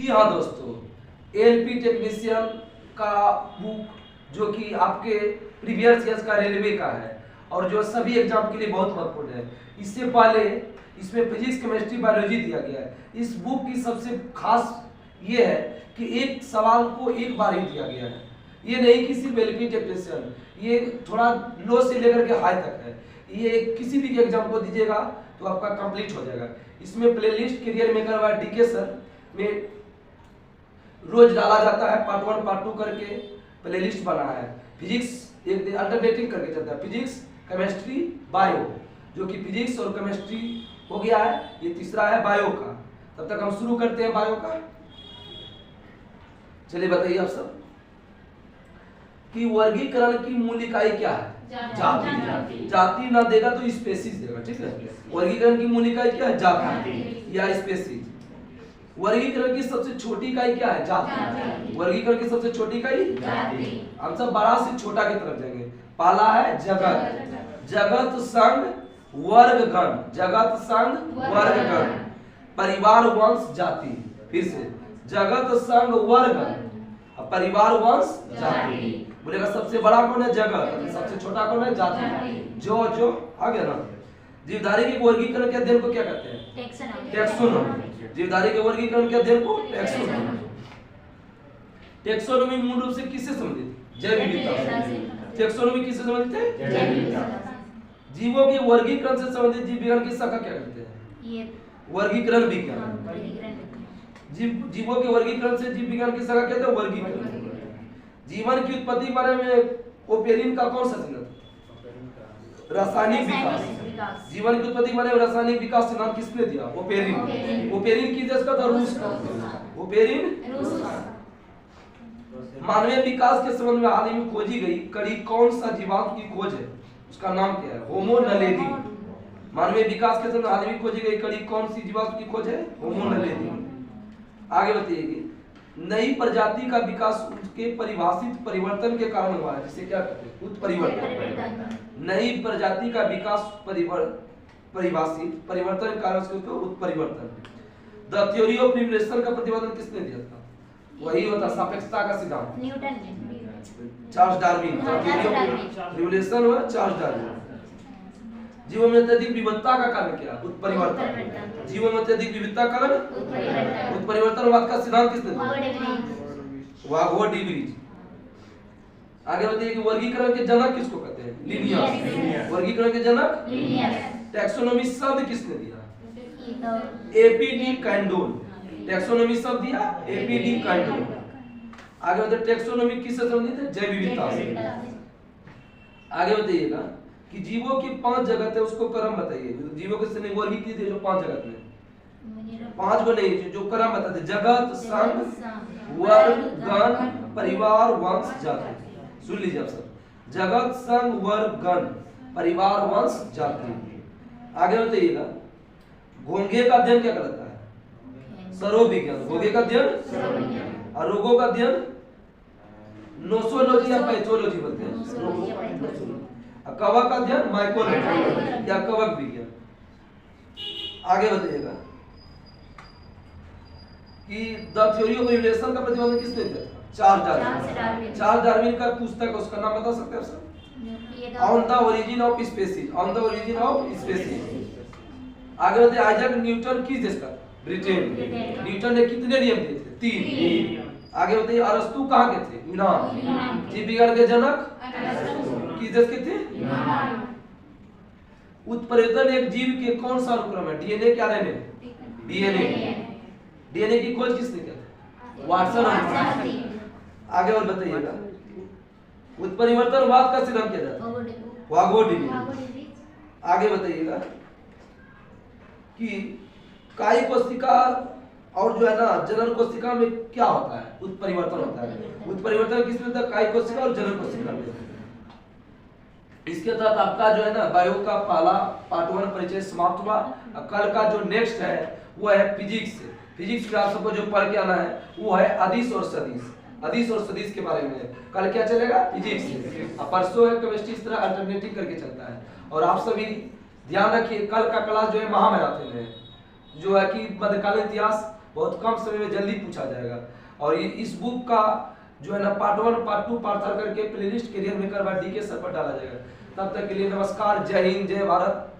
जी हाँ दोस्तों, LP technician का बुक जो कि आपके प्रीवियस ईयर्स का रेलवे का है और जो सभी एग्जाम के लिए बहुत महत्वपूर्ण है। इससे पहले इसमें फिजिक्स, केमिस्ट्री, बायोलॉजी दिया गया है। इस बुक की सबसे खास ये है कि एक सवाल को एक बार ही दिया गया है। ये नहीं कि सिर्फ एलपी टेक्नीशियन, ये थोड़ा लो से लेकर के हाई तक है। ये किसी भी एग्जाम को दीजिएगा तो आपका कंप्लीट हो जाएगा। इसमें प्लेलिस्ट करियर मेकर व डीके सर में रोज डाला जाता है, पार्ट 1 पार्ट 2 करके प्लेलिस्ट बना है। फिजिक्स एक दिन अल्टरनेटिंग करके चलता है, फिजिक्स, केमिस्ट्री, बायो, जो कि फिजिक्स और केमिस्ट्री हो गया है। ये तीसरा है बायो का। तब तक हम शुरू करते हैं बायो का। चलिए बताइए आप सब कि वर्गीकरण की मूल इकाई क्या है? जाति। जाति ना देगा तो स्पेसीज देगा, ठीक है। वर्गीकरण की मूल इकाई क्या है? जाति या स्पेसीज। वर्गीकरण की सबसे छोटी इकाई क्या है? जाति। वर्गीकरण की सबसे छोटी इकाई जाति। हम सब बड़ा से छोटा की तरफ जाएंगे। पहला है जगत। जगत संघ वर्गगण। जगत संघ वर्गगण। परिवार, वंश, जाति। फिर से जगत संघ वर्गगण, परिवार, वंश, जाति। बोलेगा सबसे बड़ा कौन है? जगत। सबसे छोटा कौन है? जाति। जो आ गया ना। जीवधारी के वर्गीकरण के अध्ययन को क्या कहते हैं? टैक्सोनॉमी। जीवधारी के वर्गीकरण के अध्ययन को टैक्सोनॉमी। टैक्सोनॉमी मूल रूप से किससे संबंधित? जैव विविधता। टैक्सोनॉमी किससे संबंधित है? जैव विविधता। जीवों के वर्गीकरण से संबंधित जीव विज्ञान की शाखा क्या कहते हैं? वर्गीकरण विज्ञान। जीवों के वर्गीकरण से जीव विज्ञान की शाखा कहते हैं वर्गीकरण। जीवन की उत्पत्ति बारे में ओपेरिन का कौन सा सिद्धांत? रासायनिक विकास। जीवन की उत्पत्ति बारे में रासायनिक विकास सिद्धांत किसने दिया? ओपेरिन। ओपेरिन किस देश का था? रूस का। ओपेरिन रूस का। मानवीय विकास के संबंध में हाल ही में खोजी गई कड़ी कौन सा जीवाश्म की खोज है? उसका नाम क्या है? होमो नलेदी। मानवीय विकास के संबंध में हाल ही में खोजी गई कड़ी कौन सी जीवाश्म की खोज है? होमो नलेदी। आगे बताइए। नई प्रजाति का विकास उसके परिभाषित परिवर्तन के कारण हुआ है, जिसे क्या कहते हैं? उत्परिवर्तन। नई प्रजाति का विकास परिभाषित परिवर्तन के कारण उसके उत्परिवर्तन। द थ्योरी ऑफ रिवोल्यूशन का प्रतिपादन किसने दिया था? वही होता सापेक्षता का सिद्धांत, न्यूटन ने। Charles Darwin. रिवोल्यूशन हुआ चार्ल्स डार्विन। जीवों में अत्यधिक विविधता का कारण क्या? उत्परिवर्तन। जीवों में अत्यधिक विविधता का कारण उत्परिवर्तनवाद का सिद्धांत किसने दिया? Waghur D bridge. आगे बताइए कि वर्गीकरण के जनक किसको कहते हैं? लिनियस। वर्गीकरण के जनक लिनियस। टैक्सोनॉमी शब्द किसने दिया? APD Candolle. टैक्सोनॉमी शब्द दिया एपीडी कैंडोल। आगे बताइए टैक्सोनॉमी किससे संबंधित है? जैव विविधता से। आगे बताइएगा कि जीवों की 5 जगत है, उसको क्रम बताइए। जीवों के समय वर्गीकृत है जो 5 जगत में, 5 को नहीं, जो क्रम बताते। जगत, संघ, वर्ग, गण, परिवार, वंश, जाति। सुन लीजिए आप सब। जगत, संघ, वर्ग, गण, परिवार, वंश, जाति। आगे बताइएगा घोंघे का अध्ययन क्या कहलाता है? सरोविज्ञान। घोंघे का अध्ययन और रोगों का अध्ययन नोसोलॉजी या पैथोलॉजी बोलते हैं। कवक का अध्ययन माइकोलॉजी या कवक विज्ञान। आगे बताइएगा कि द थ्योरी ऑफ रिवोल्यूशन का प्रतिपादन किसने दिया था? Charles Darwin. चार्ल्स डार्विन का पुस्तक, उसका नाम बता सकते हैं आप सब? On the origin of species. On the origin of species. आगे बताइए आइजैक न्यूटन किस देश का? ब्रिटेन। न्यूटन ने कितने नियम दिए थे? 3। आगे बताइए अरस्तु कहाँ के थे? यूनान। जीव विज्ञान के जनक किस देश के थे? उत्परिवर्तन एक जीव के कौन सा अनुक्रम है? डीएनए क्या रहने? डीएनए। डीएनए की खोज किसने किया था? वाटसन। आगे और बताइएगा उत्परिवर्तनवाद का सिद्धांत क्या था? Waghur D bridge. आगे बताइएगा कि कायी कोशिका और जो है ना जनन कोशिका में क्या होता है? उत्परिवर्तन होता है। उत्परिवर्तन किसमें होता है? कायी कोशिका और जनन कोशिका में। इसके तहत आपका जो है ना बायो का पहला पार्ट 1 परिचय समाप्त हुआ। कल का जो नेक्स्ट है वो है फिजिक्स। फिजिक्स का आप सबको जो पढ़ के आना है वो है अदिश और सदिश। अदिश और सदिश के बारे में कल क्या चलेगा? फिजिक्स। अब परसों है केमिस्ट्री। इस तरह अल्टरनेटिव करके चलता है। और आप सभी ध्यान रखिए कल का क्लास जो है महामैराथन है, जो है कि मध्यकालीन इतिहास बहुत कम समय में जल्दी पूछा जाएगा। और ये इस बुक का जो है ना पार्ट 1 पार्ट 2 पार्ट 3 करके playlist career maker by DK sir पर डाला जाएगा। तब तक के लिए नमस्कार, जय हिंद, जय भारत।